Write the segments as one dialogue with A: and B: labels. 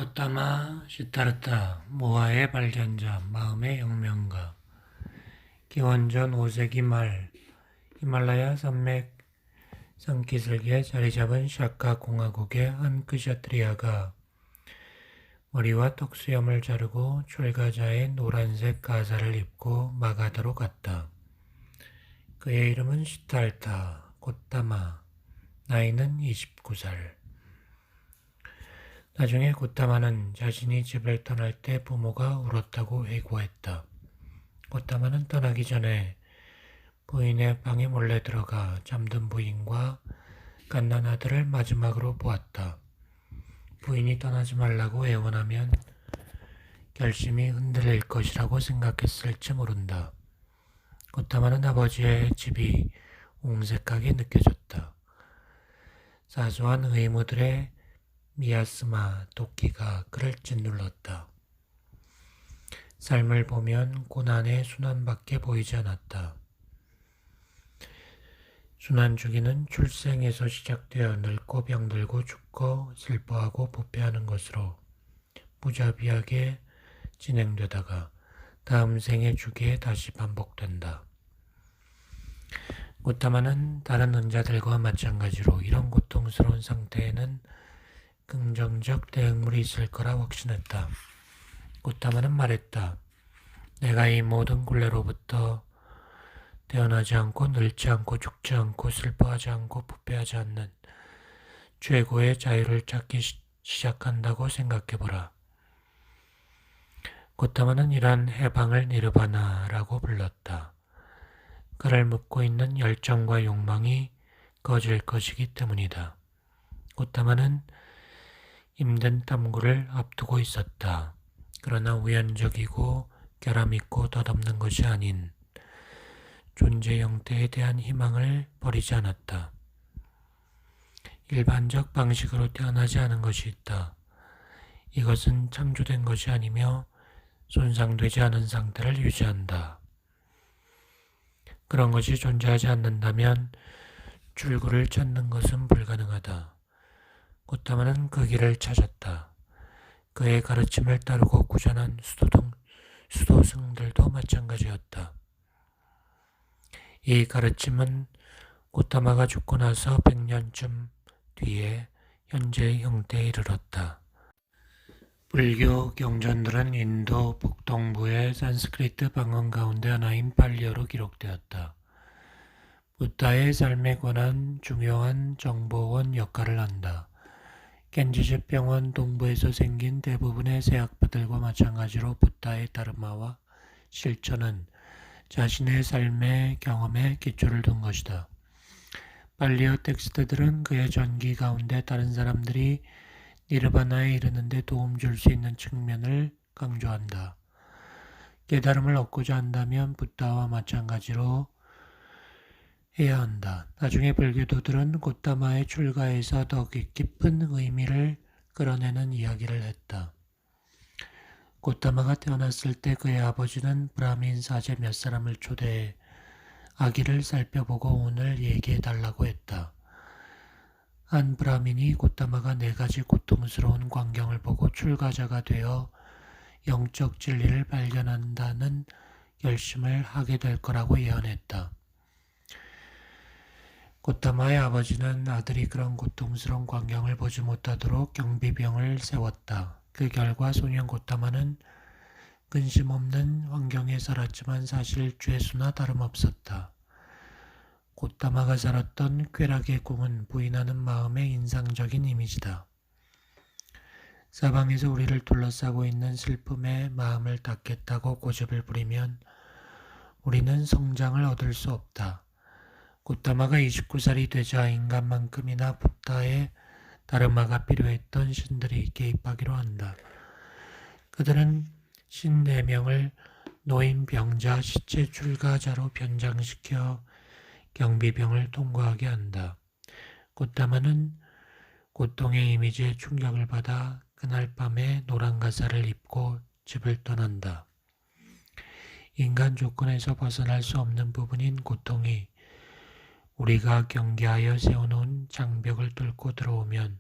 A: 고타마 시타르타 모아의 발견자 마음의 혁명가 기원전 5세기 말 히말라야 산맥 산기�ما 자리 잡은 샤카 공화국의 한 크샤트리아가 머리와 턱수염을 자르고 출가자의 노란색 가사를 입고 마가다로 갔다. 그의 이름은 시타르타 고타마, 나이는 29살. 나중에 고타마는 자신이 집을 떠날 때 부모가 울었다고 회고했다. 고타마는 떠나기 전에 부인의 방에 몰래 들어가 잠든 부인과 갓난 아들을 마지막으로 보았다. 부인이 떠나지 말라고 애원하면 결심이 흔들릴 것이라고 생각했을지 모른다. 고타마는 아버지의 집이 옹색하게 느껴졌다. 사소한 의무들의 미야스마 도끼가 그를 짓눌렀다. 삶을 보면 고난의 순환밖에 보이지 않았다. 순환 주기는 출생에서 시작되어 늙고 병들고 죽고 슬퍼하고 부패하는 것으로 무자비하게 진행되다가 다음 생의 주기에 다시 반복된다. 고타마는 다른 은자들과 마찬가지로 이런 고통스러운 상태에는 긍정적 대응물이 있을 거라 확신했다. 고타마는 말했다. 내가 이 모든 굴레로부터 태어나지 않고 늙지 않고 죽지 않고 슬퍼하지 않고 부패하지 않는 최고의 자유를 찾기 시작한다고 생각해보라. 고타마는 이러한 해방을 니르바나라고 불렀다. 그를 묶고 있는 열정과 욕망이 꺼질 것이기 때문이다. 고타마는 힘든 탐구를 앞두고 있었다. 그러나 우연적이고 결함있고 덧없는 것이 아닌 존재 형태에 대한 희망을 버리지 않았다. 일반적 방식으로 태어나지 않은 것이 있다. 이것은 창조된 것이 아니며 손상되지 않은 상태를 유지한다. 그런 것이 존재하지 않는다면 출구를 찾는 것은 불가능하다. 고타마는 그 길을 찾았다. 그의 가르침을 따르고 구전한 수도승들도 마찬가지였다. 이 가르침은 고타마가 죽고 나서 100년쯤 뒤에 현재의 형태에 이르렀다. 불교 경전들은 인도 북동부의 산스크리트 방언 가운데 하나인 팔리어로 기록되었다. 부타의 삶에 관한 중요한 정보원 역할을 한다. 겐지스 병원 동부에서 생긴 대부분의 세학파들과 마찬가지로 부타의 다르마와 실천은 자신의 삶의 경험에 기초를 둔 것이다. 팔리어 텍스트들은 그의 전기 가운데 다른 사람들이 니르바나에 이르는데 도움 줄 수 있는 측면을 강조한다. 깨달음을 얻고자 한다면 부타와 마찬가지로 해야 한다. 나중에 불교도들은 고타마의 출가에서 더 깊은 의미를 끌어내는 이야기를 했다. 고타마가 태어났을 때 그의 아버지는 브라민 사제 몇 사람을 초대해 아기를 살펴보고 오늘 얘기해달라고 했다. 한 브라민이 고타마가 4가지 고통스러운 광경을 보고 출가자가 되어 영적 진리를 발견한다는 결심을 하게 될 거라고 예언했다. 고타마의 아버지는 아들이 그런 고통스러운 광경을 보지 못하도록 경비병을 세웠다. 그 결과 소년 고타마는 근심 없는 환경에 살았지만 사실 죄수나 다름없었다. 고타마가 살았던 쾌락의 궁은 부인하는 마음의 인상적인 이미지다. 사방에서 우리를 둘러싸고 있는 슬픔에 마음을 닫겠다고 고집을 부리면 우리는 성장을 얻을 수 없다. 고타마가 29살이 되자 인간만큼이나 부타의 다르마가 필요했던 신들이 개입하기로 한다. 그들은 신 4명을 노인 병자 시체 출가자로 변장시켜 경비병을 통과하게 한다. 고타마는 고통의 이미지에 충격을 받아 그날 밤에 노란 가사를 입고 집을 떠난다. 인간 조건에서 벗어날 수 없는 부분인 고통이 우리가 경계하여 세워놓은 장벽을 뚫고 들어오면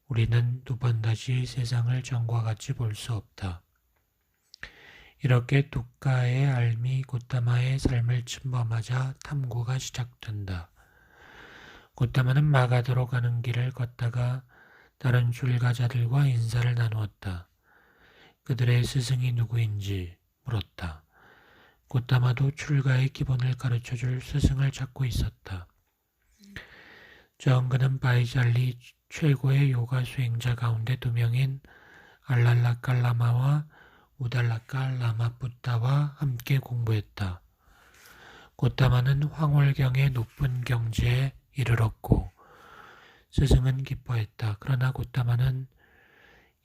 A: 우리는 두 번 다시 세상을 전과 같이 볼 수 없다. 이렇게 두카의 알미 고타마의 삶을 침범하자 탐구가 시작된다. 고타마는 마가도로 가는 길을 걷다가 다른 출가자들과 인사를 나누었다. 그들의 스승이 누구인지 물었다. 고타마도 출가의 기본을 가르쳐줄 스승을 찾고 있었다. 저은그는 바이잘리 최고의 요가 수행자 가운데 두 명인 알랄라칼 라마와 우달라칼 라마푸타와 함께 공부했다. 고타마는 황홀경의 높은 경지에 이르렀고 스승은 기뻐했다. 그러나 고타마는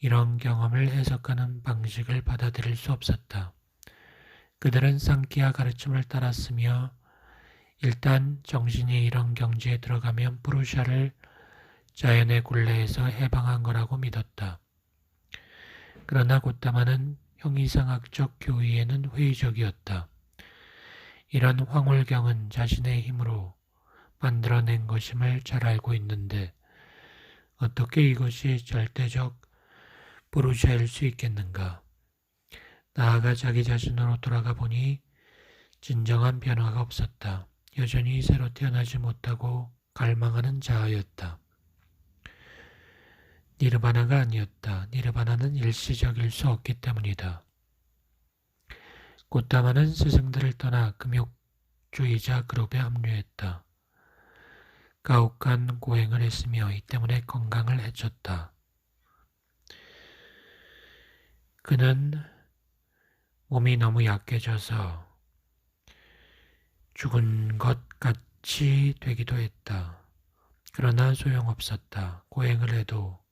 A: 이런 경험을 해석하는 방식을 받아들일 수 없었다. 그들은 상키아 가르침을 따랐으며 일단 정신이 이런 경지에 들어가면 푸루샤를 자연의 굴레에서 해방한 거라고 믿었다. 그러나 고타마는 형이상학적 교의에는 회의적이었다. 이런 황홀경은 자신의 힘으로 만들어낸 것임을 잘 알고 있는데 어떻게 이것이 절대적 푸루샤일 수 있겠는가? 나아가 자기 자신으로 돌아가 보니 진정한 변화가 없었다. 여전히 새로 태어나지 못하고 갈망하는 자아였다. 니르바나가 아니었다. 니르바나는 일시적일 수 없기 때문이다. 고타마는 스승들을 떠나 금욕주의자 그룹에 합류했다. 가혹한 고행을 했으며 이 때문에 건강을 해쳤다. 그는 몸이 너무 약해져서 죽은 것 같이 되기도 했다. 그러나 소용없었다. 고행을 해도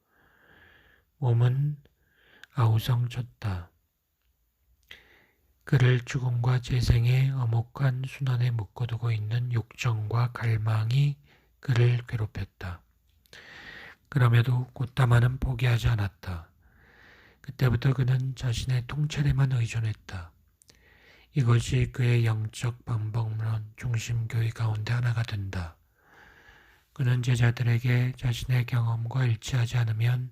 A: 몸은 아우성쳤다. 그를 죽음과 재생의 엄혹한 순환에 묶어두고 있는 욕정과 갈망이 그를 괴롭혔다. 그럼에도 고타마는 포기하지 않았다. 그때부터 그는 자신의 통찰에만 의존했다. 이것이 그의 영적 반복론 중심교의 가운데 하나가 된다. 그는 제자들에게 자신의 경험과 일치하지 않으면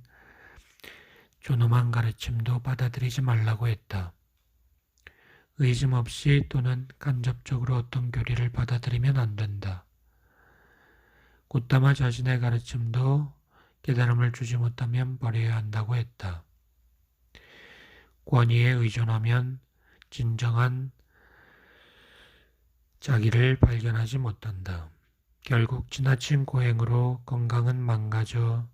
A: 존엄한 가르침도 받아들이지 말라고 했다. 의심 없이 또는 간접적으로 어떤 교리를 받아들이면 안 된다. 고타마 자신의 가르침도 깨달음을 주지 못하면 버려야 한다고 했다. 권위에 의존하면 진정한 자기를 발견하지 못한다. 결국 지나친 고행으로 건강은 망가져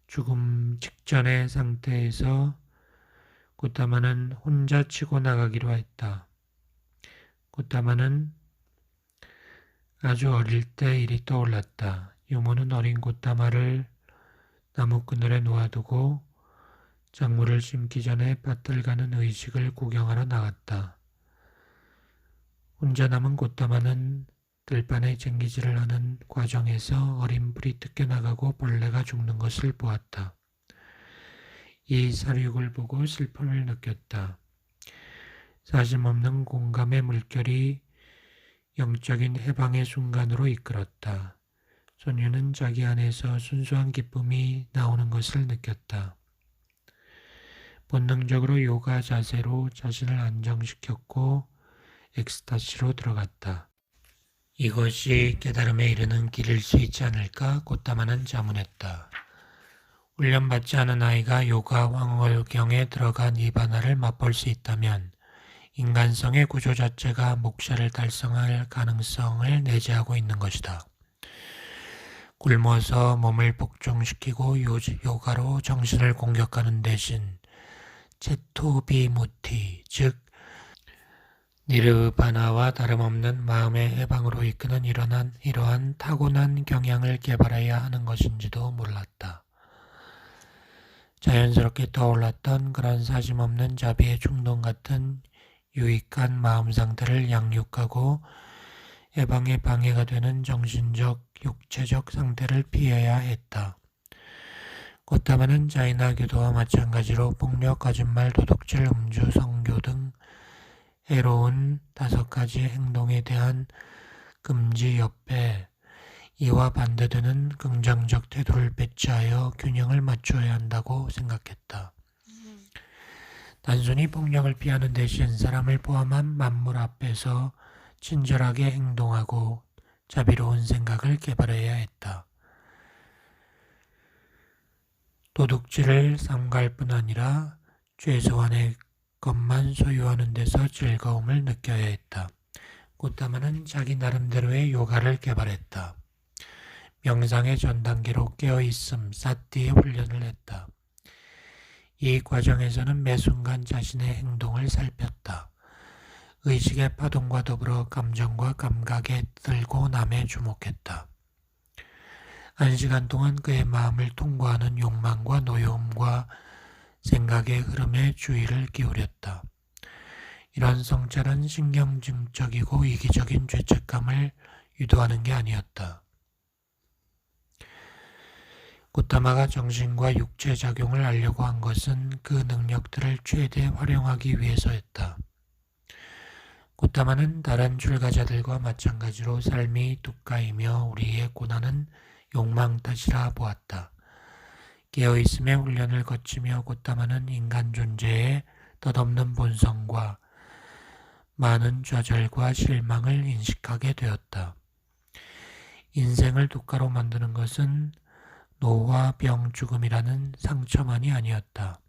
A: 죽음 직전의 상태에서 고타마는 혼자 치고 나가기로 했다. 고타마는 아주 어릴 때 일이 떠올랐다. 유모는 어린 고타마를 나무 그늘에 놓아두고 작물을 심기 전에 밭을 가는 의식을 구경하러 나갔다. 혼자 남은 고타마는 들판에 쟁기질을 하는 과정에서 어린 풀이 뜯겨나가고 벌레가 죽는 것을 보았다. 이 사륙을 보고 슬픔을 느꼈다. 사심없는 공감의 물결이 영적인 해방의 순간으로 이끌었다. 소녀는 자기 안에서 순수한 기쁨이 나오는 것을 느꼈다. 본능적으로 요가 자세로 자신을 안정시켰고 엑스타시로 들어갔다. 이것이 깨달음에 이르는 길일 수 있지 않을까? 고타마는 자문했다. 훈련받지 않은 아이가 요가 황홀경에 들어간 니바나를 맛볼 수 있다면 인간성의 구조 자체가 목샤를 달성할 가능성을 내재하고 있는 것이다. 굶어서 몸을 복종시키고 요가로 정신을 공격하는 대신 체토비무티, 즉 니르바나와 다름없는 마음의 해방으로 이끄는 이러한 타고난 경향을 개발해야 하는 것인지도 몰랐다. 자연스럽게 떠올랐던 그런 사심없는 자비의 충동 같은 유익한 마음 상태를 양육하고 해방에 방해가 되는 정신적, 육체적 상태를 피해야 했다. 고타마는 자이나 교도와 마찬가지로 폭력, 거짓말, 도둑질, 음주, 성교 등 해로운 5가지 행동에 대한 금지 옆에 이와 반대되는 긍정적 태도를 배치하여 균형을 맞춰야 한다고 생각했다. 단순히 폭력을 피하는 대신 사람을 포함한 만물 앞에서 친절하게 행동하고 자비로운 생각을 개발해야 했다. 도둑질을 삼가할 뿐 아니라 최소한의 것만 소유하는 데서 즐거움을 느껴야 했다. 고타마는 자기 나름대로의 요가를 개발했다. 명상의 전 단계로 깨어있음, 사티의 훈련을 했다. 이 과정에서는 매 순간 자신의 행동을 살폈다. 의식의 파동과 더불어 감정과 감각에 들고 남에 주목했다. 1시간 동안 그의 마음을 통과하는 욕망과 노여움과 생각의 흐름에 주의를 기울였다. 이런 성찰은 신경증적이고 이기적인 죄책감을 유도하는 게 아니었다. 고타마가 정신과 육체 작용을 알려고 한 것은 그 능력들을 최대 활용하기 위해서였다. 고타마는 다른 출가자들과 마찬가지로 삶이 뚝가이며 우리의 고난은 욕망 탓이라 보았다. 깨어있음의 훈련을 거치며 고타마는 인간 존재의 덧없는 본성과 많은 좌절과 실망을 인식하게 되었다. 인생을 뚝가로 만드는 것은 노화, 병, 죽음이라는 상처만이 아니었다.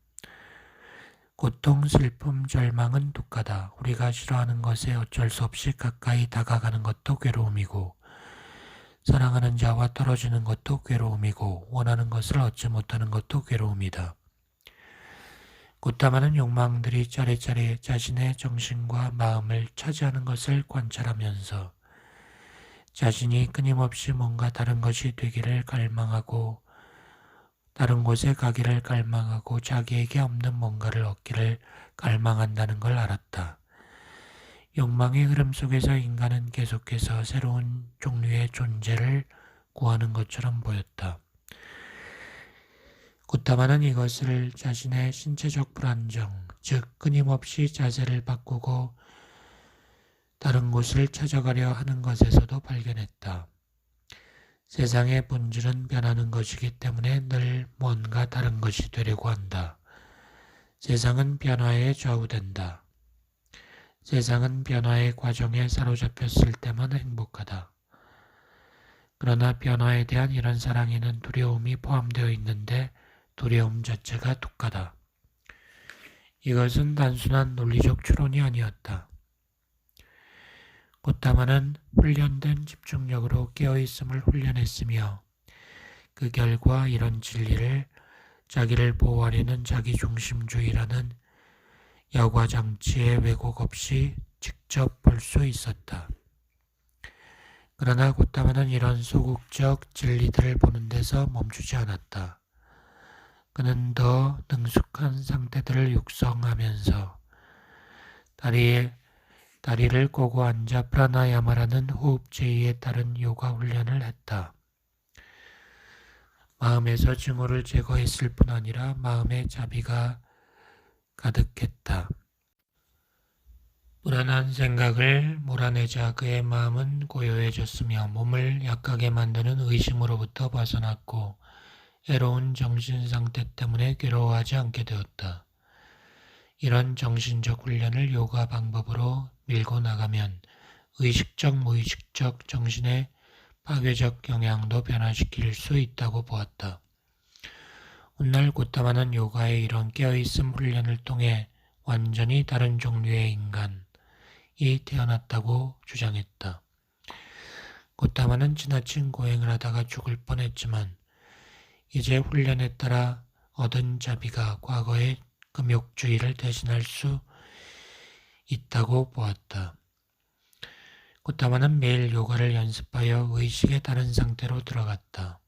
A: 고통, 슬픔, 절망은 뚝가다. 우리가 싫어하는 것에 어쩔 수 없이 가까이 다가가는 것도 괴로움이고 사랑하는 자와 떨어지는 것도 괴로움이고 원하는 것을 얻지 못하는 것도 괴로움이다. 고타마는 욕망들이 짜리짜리 자신의 정신과 마음을 차지하는 것을 관찰하면서 자신이 끊임없이 뭔가 다른 것이 되기를 갈망하고 다른 곳에 가기를 갈망하고 자기에게 없는 뭔가를 얻기를 갈망한다는 걸 알았다. 욕망의 흐름 속에서 인간은 계속해서 새로운 종류의 존재를 구하는 것처럼 보였다. 고타마는 이것을 자신의 신체적 불안정, 즉 끊임없이 자세를 바꾸고 다른 곳을 찾아가려 하는 것에서도 발견했다. 세상의 본질은 변하는 것이기 때문에 늘 뭔가 다른 것이 되려고 한다. 세상은 변화에 좌우된다. 세상은 변화의 과정에 사로잡혔을 때만 행복하다. 그러나 변화에 대한 이런 사랑에는 두려움이 포함되어 있는데 두려움 자체가 뚝하다. 이것은 단순한 논리적 추론이 아니었다. 고타마는 훈련된 집중력으로 깨어있음을 훈련했으며 그 결과 이런 진리를 자기를 보호하려는 자기중심주의라는 여과장치의 왜곡 없이 직접 볼 수 있었다. 그러나 고타마는 이런 소극적 진리들을 보는 데서 멈추지 않았다. 그는 더 능숙한 상태들을 육성하면서 다리를 꼬고 앉아 프라나야마라는 호흡 제의에 따른 요가 훈련을 했다. 마음에서 증오를 제거했을 뿐 아니라 마음의 자비가 가득했다. 불안한 생각을 몰아내자 그의 마음은 고요해졌으며 몸을 약하게 만드는 의심으로부터 벗어났고 애로운 정신 상태 때문에 괴로워하지 않게 되었다. 이런 정신적 훈련을 요가 방법으로 밀고 나가면 의식적, 무의식적 정신의 파괴적 영향도 변화시킬 수 있다고 보았다. 훗날 고타마는 요가의 이런 깨어있음 훈련을 통해 완전히 다른 종류의 인간이 태어났다고 주장했다. 고타마는 지나친 고행을 하다가 죽을 뻔했지만 이제 훈련에 따라 얻은 자비가 과거의 금욕주의를 대신할 수 있다고 보았다. 고타마는 매일 요가를 연습하여 의식의 다른 상태로 들어갔다.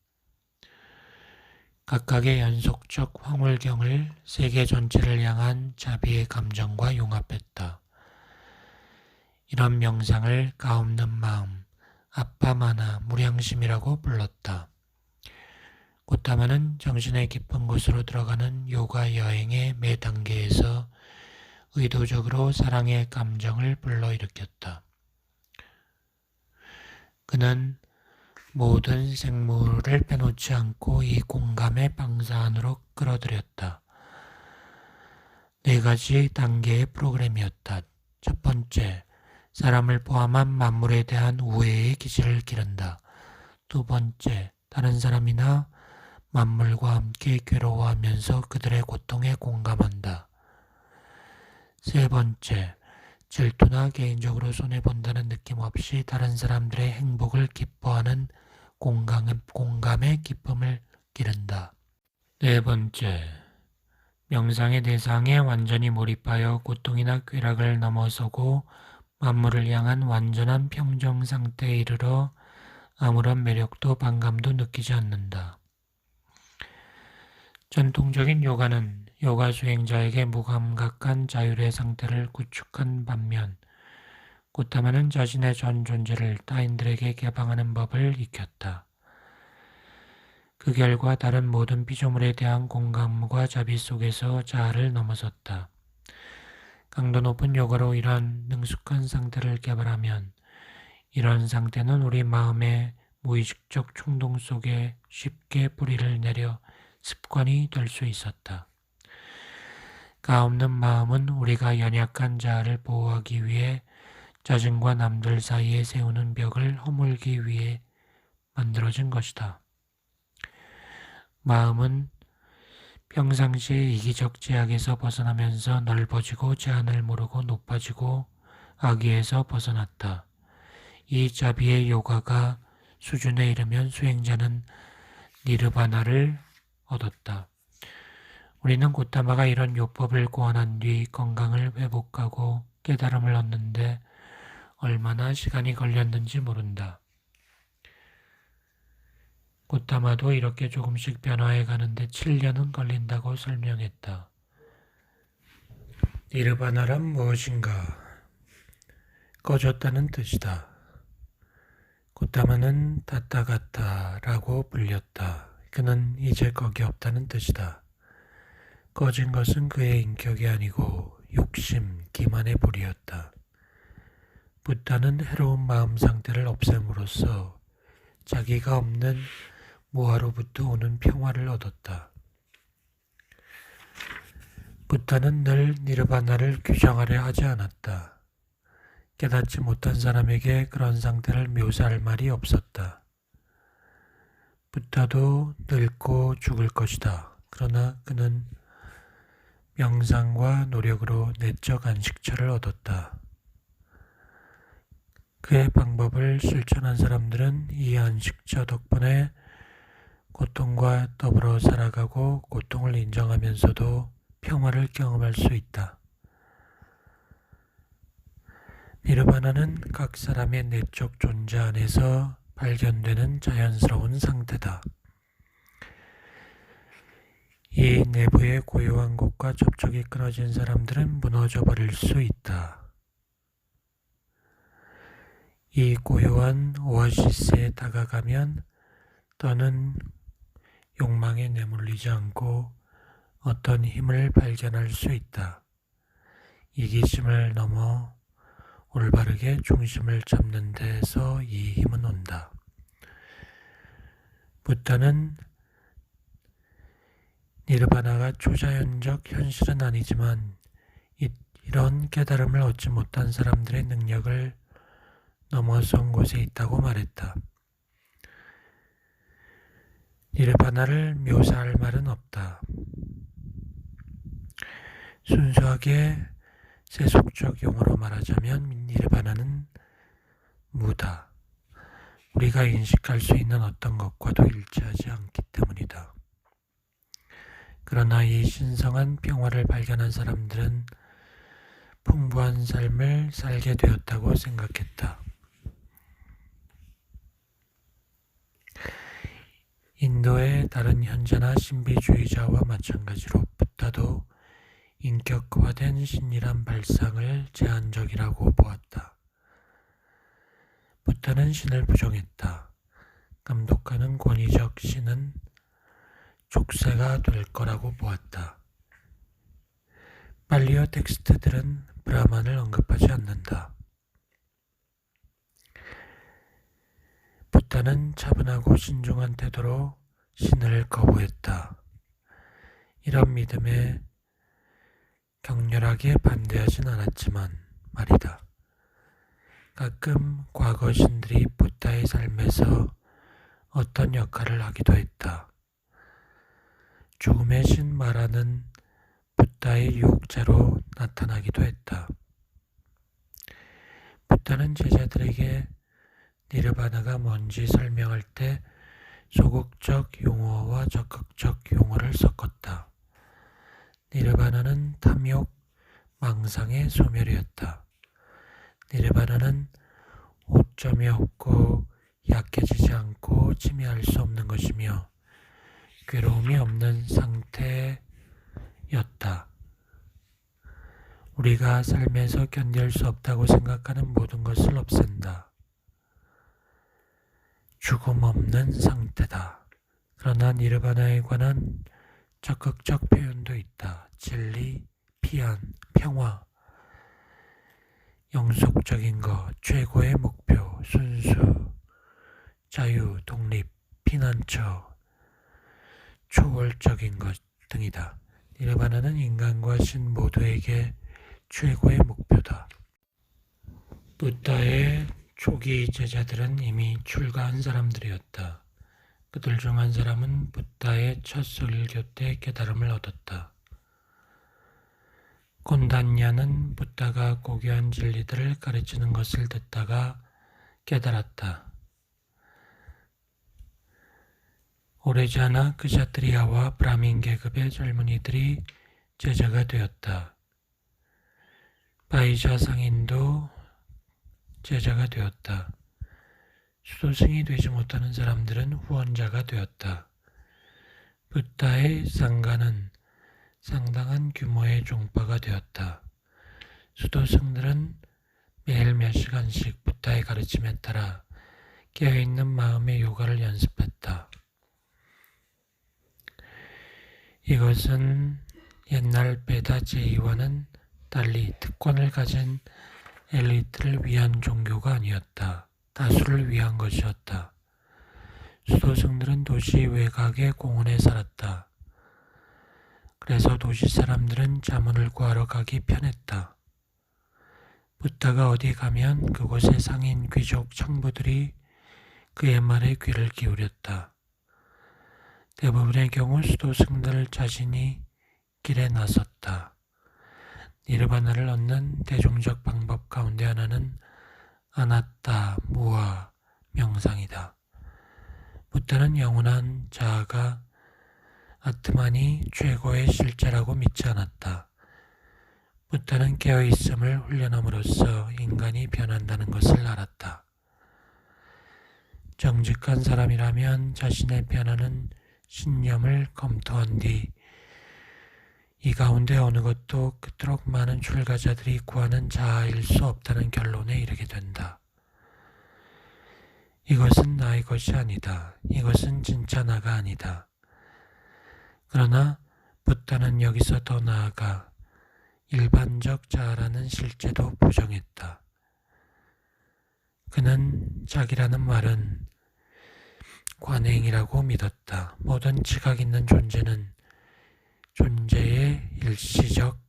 A: 각각의 연속적 황홀경을 세계 전체를 향한 자비의 감정과 융합했다. 이런 명상을 가없는 마음, 아빠마나 무량심이라고 불렀다. 고타마는 정신의 깊은 곳으로 들어가는 요가 여행의 매 단계에서 의도적으로 사랑의 감정을 불러일으켰다. 그는 모든 생물을 빼놓지 않고 이 공감의 방사 안으로 끌어들였다. 4가지 단계의 프로그램이었다. 첫 번째, 사람을 포함한 만물에 대한 우애의 기질을 기른다. 두 번째, 다른 사람이나 만물과 함께 괴로워하면서 그들의 고통에 공감한다. 세 번째, 질투나 개인적으로 손해본다는 느낌 없이 다른 사람들의 행복을 기뻐하는 공감의 기쁨을 기른다. 네 번째, 명상의 대상에 완전히 몰입하여 고통이나 쾌락을 넘어서고 만물을 향한 완전한 평정 상태에 이르러 아무런 매력도 반감도 느끼지 않는다. 전통적인 요가는 요가 수행자에게 무감각한 자율의 상태를 구축한 반면 고타마는 자신의 전 존재를 타인들에게 개방하는 법을 익혔다. 그 결과 다른 모든 피조물에 대한 공감과 자비 속에서 자아를 넘어섰다. 강도 높은 요가로 이런 능숙한 상태를 개발하면 이런 상태는 우리 마음의 무의식적 충동 속에 쉽게 뿌리를 내려 습관이 될 수 있었다. 가없는 마음은 우리가 연약한 자아를 보호하기 위해 자신과 남들 사이에 세우는 벽을 허물기 위해 만들어진 것이다. 마음은 평상시의 이기적 제약에서 벗어나면서 넓어지고 제한을 모르고 높아지고 악의에서 벗어났다. 이 자비의 요가가 수준에 이르면 수행자는 니르바나를 얻었다. 우리는 고타마가 이런 요법을 고안한 뒤 건강을 회복하고 깨달음을 얻는데 얼마나 시간이 걸렸는지 모른다. 고타마도 이렇게 조금씩 변화해 가는데 7년은 걸린다고 설명했다. 니르바나란 무엇인가? 꺼졌다는 뜻이다. 고타마는 타타가타라고 불렸다. 그는 이제 거기 없다는 뜻이다. 꺼진 것은 그의 인격이 아니고 욕심, 기만의 불이었다. 부타는 해로운 마음 상태를 없앰으로써 자기가 없는 무아로부터 오는 평화를 얻었다. 부타는 늘 니르바나를 규정하려 하지 않았다. 깨닫지 못한 사람에게 그런 상태를 묘사할 말이 없었다. 부타도 늙고 죽을 것이다. 그러나 그는 명상과 노력으로 내적 안식처를 얻었다. 그의 방법을 실천한 사람들은 이 안식처 덕분에 고통과 더불어 살아가고 고통을 인정하면서도 평화를 경험할 수 있다. 니르바나는 각 사람의 내적 존재 안에서 발견되는 자연스러운 상태다. 이 내부의 고요한 곳과 접촉이 끊어진 사람들은 무너져 버릴 수 있다. 이 고요한 오아시스에 다가가면 더는 욕망에 내몰리지 않고 어떤 힘을 발견할 수 있다. 이기심을 넘어 올바르게 중심을 잡는 데서 이 힘은 온다. 부타는 니르바나가 초자연적 현실은 아니지만 이런 깨달음을 얻지 못한 사람들의 능력을 넘어선 곳에 있다고 말했다. 니르바나를 묘사할 말은 없다. 순수하게 세속적 용어로 말하자면 니르바나는 무다. 우리가 인식할 수 있는 어떤 것과도 일치하지 않기 때문이다. 그러나 이 신성한 평화를 발견한 사람들은 풍부한 삶을 살게 되었다고 생각했다. 인도의 다른 현자나 신비주의자와 마찬가지로 부타도 인격화된 신이란 발상을 제한적이라고 보았다. 부타는 신을 부정했다. 감독하는 권위적 신은 족쇄가 될 거라고 보았다. 팔리어 텍스트들은 브라만을 언급하지 않는다. 붓다는 차분하고 신중한 태도로 신을 거부했다. 이런 믿음에 격렬하게 반대하진 않았지만 말이다. 가끔 과거 신들이 붓다의 삶에서 어떤 역할을 하기도 했다. 죽음의 신 마라는 붓다의 유혹자로 나타나기도 했다. 붓다는 제자들에게 니르바나가 뭔지 설명할 때 소극적 용어와 적극적 용어를 섞었다. 니르바나는 탐욕, 망상의 소멸이었다. 니르바나는 오점이 없고 약해지지 않고 침해할 수 없는 것이며 괴로움이 없는 상태였다. 우리가 삶에서 견딜 수 없다고 생각하는 모든 것을 없앤다. 죽음 없는 상태다. 그러나 니르바나에 관한 적극적 표현도 있다. 진리, 피안, 평화, 영속적인 것, 최고의 목표, 순수, 자유, 독립, 피난처, 초월적인 것 등이다. 니르바나는 인간과 신 모두에게 최고의 목표다. 붓다의 초기 제자들은 이미 출가한 사람들이었다. 그들 중 한 사람은 붓다의 첫 설교 때 깨달음을 얻었다. 곤단냐는 붓다가 고귀한 진리들을 가르치는 것을 듣다가 깨달았다. 오래지 않아 그샤트리아와 브라민 계급의 젊은이들이 제자가 되었다. 바이자 상인도 제자가 되었다. 수도승이 되지 못하는 사람들은 후원자가 되었다. 붓다의 상가는 상당한 규모의 종파가 되었다. 수도승들은 매일 몇 시간씩 붓다의 가르침에 따라 깨어있는 마음의 요가를 연습했다. 이것은 옛날 베다 제의와는 달리 특권을 가진 엘리트를 위한 종교가 아니었다. 다수를 위한 것이었다. 수도승들은 도시 외곽의 공원에 살았다. 그래서 도시 사람들은 자문을 구하러 가기 편했다. 붓다가 어디 가면 그곳의 상인 귀족 청부들이 그의 말에 귀를 기울였다. 대부분의 경우 수도승들 자신이 길에 나섰다. 니르바나를 얻는 대중적 방법 가운데 하나는 아나타, 무아, 명상이다. 붓다는 영원한 자아가 아트만이 최고의 실제라고 믿지 않았다. 붓다는 깨어있음을 훈련함으로써 인간이 변한다는 것을 알았다. 정직한 사람이라면 자신의 변화는 신념을 검토한 뒤 이 가운데 어느 것도 그토록 많은 출가자들이 구하는 자아일 수 없다는 결론에 이르게 된다. 이것은 나의 것이 아니다. 이것은 진짜 나가 아니다. 그러나 붓다는 여기서 더 나아가 일반적 자아라는 실제도 부정했다. 그는 자기라는 말은 관행이라고 믿었다. 모든 지각 있는 존재는 존재의 일시적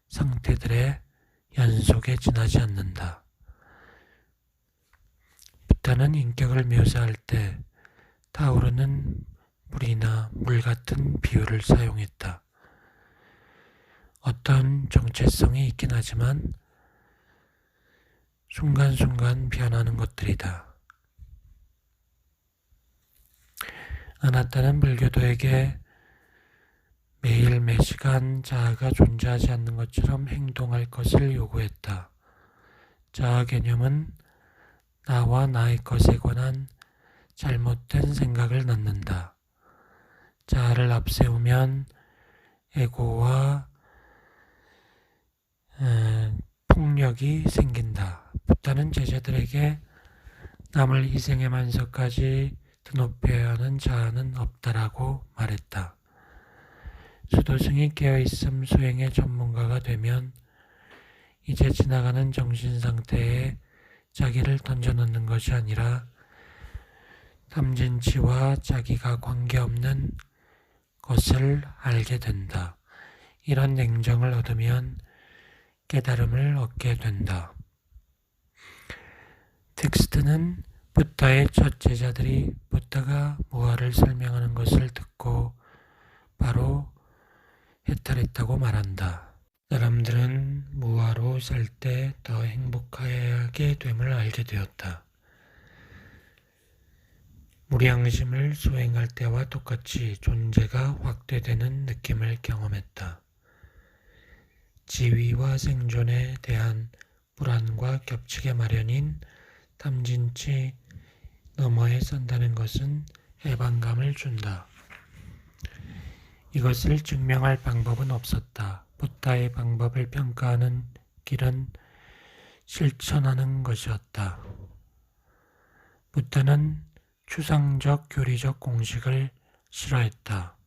A: 상태들의 연속에 지나지 않는다. 붓다는 인격을 묘사할 때 타오르는 물이나 물 같은 비유를 사용했다. 어떤 정체성이 있긴 하지만 순간순간 변하는 것들이다. 아나타는 불교도에게 매일 매시간 자아가 존재하지 않는 것처럼 행동할 것을 요구했다. 자아 개념은 나와 나의 것에 관한 잘못된 생각을 낳는다. 자아를 앞세우면 에고와 폭력이 생긴다. 붓다는 제자들에게 남을 희생의 만석까지 드높여야 하는 자아는 없다라고 말했다. 수도승이 깨어있음 수행의 전문가가 되면 이제 지나가는 정신상태에 자기를 던져놓는 것이 아니라 탐진치와 자기가 관계없는 것을 알게 된다. 이런 냉정을 얻으면 깨달음을 얻게 된다. 텍스트는 부다의 첫 제자들이 부다가 무아를 설명하는 것을 듣고 바로 해탈했다고 말한다. 사람들은 무아로 살 때 더 행복하게 됨을 알게 되었다. 무량심을 수행할 때와 똑같이 존재가 확대되는 느낌을 경험했다. 지위와 생존에 대한 불안과 겹치게 마련인 탐진치 너머에 산다는 것은 해방감을 준다. 이것을 증명할 방법은 없었다. 부다의 방법을 평가하는 길은 실천하는 것이었다. 부다는 추상적 교리적 공식을 싫어했다.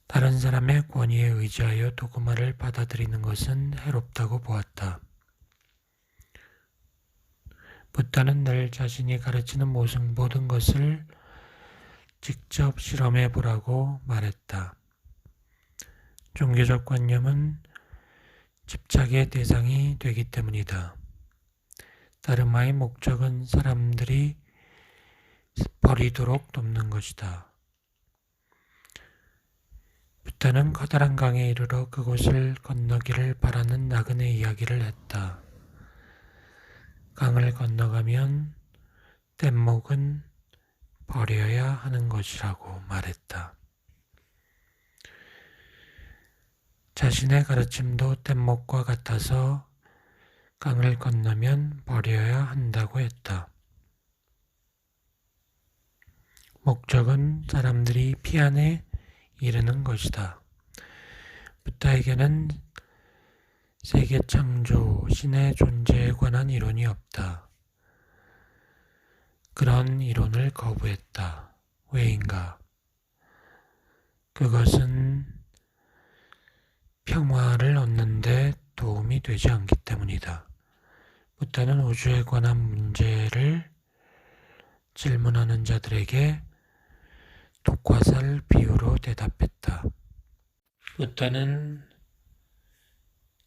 A: 다른 사람의 권위에 의지하여 도구마를 받아들이는 것은 해롭다고 보았다. 부다는 늘 자신이 가르치는 모든 것을 직접 실험해 보라고 말했다. 종교적 관념은 집착의 대상이 되기 때문이다. 다르마의 목적은 사람들이 버리도록 돕는 것이다. 부다는 커다란 강에 이르러 그곳을 건너기를 바라는 나그네 이야기를 했다. 강을 건너가면 뗏목은 버려야 하는 것이라고 말했다. 자신의 가르침도 뗏목과 같아서 강을 건너면 버려야 한다고 했다. 목적은 사람들이 피안에 이르는 것이다. 부다에게는 세계 창조, 신의 존재에 관한 이론이 없다. 그런 이론을 거부했다. 왜인가? 그것은 평화를 얻는 데 도움이 되지 않기 때문이다. 부다는 우주에 관한 문제를 질문하는 자들에게 독화살 비유로 대답했다. 부다는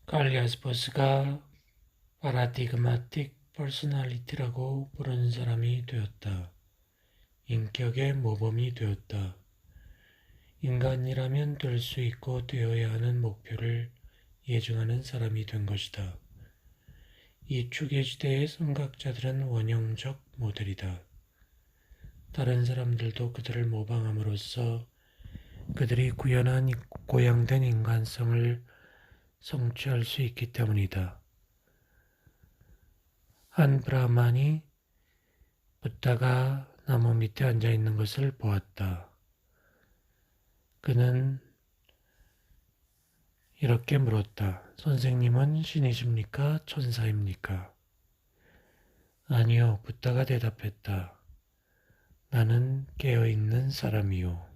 A: 칼 야스퍼스가 파라디그마틱 퍼스널리티라고 부르는 사람이 되었다. 인격의 모범이 되었다. 인간이라면 될 수 있고 되어야 하는 목표를 예증하는 사람이 된 것이다. 이 추계시대의 선각자들은 원형적 모델이다. 다른 사람들도 그들을 모방함으로써 그들이 구현한 고양된 인간성을 성취할 수 있기 때문이다. 한 브라만이 부다가 나무 밑에 앉아 있는 것을 보았다. 그는 이렇게 물었다. 선생님은 신이십니까? 천사입니까? 아니요, 부다가 대답했다. 나는 깨어있는 사람이요.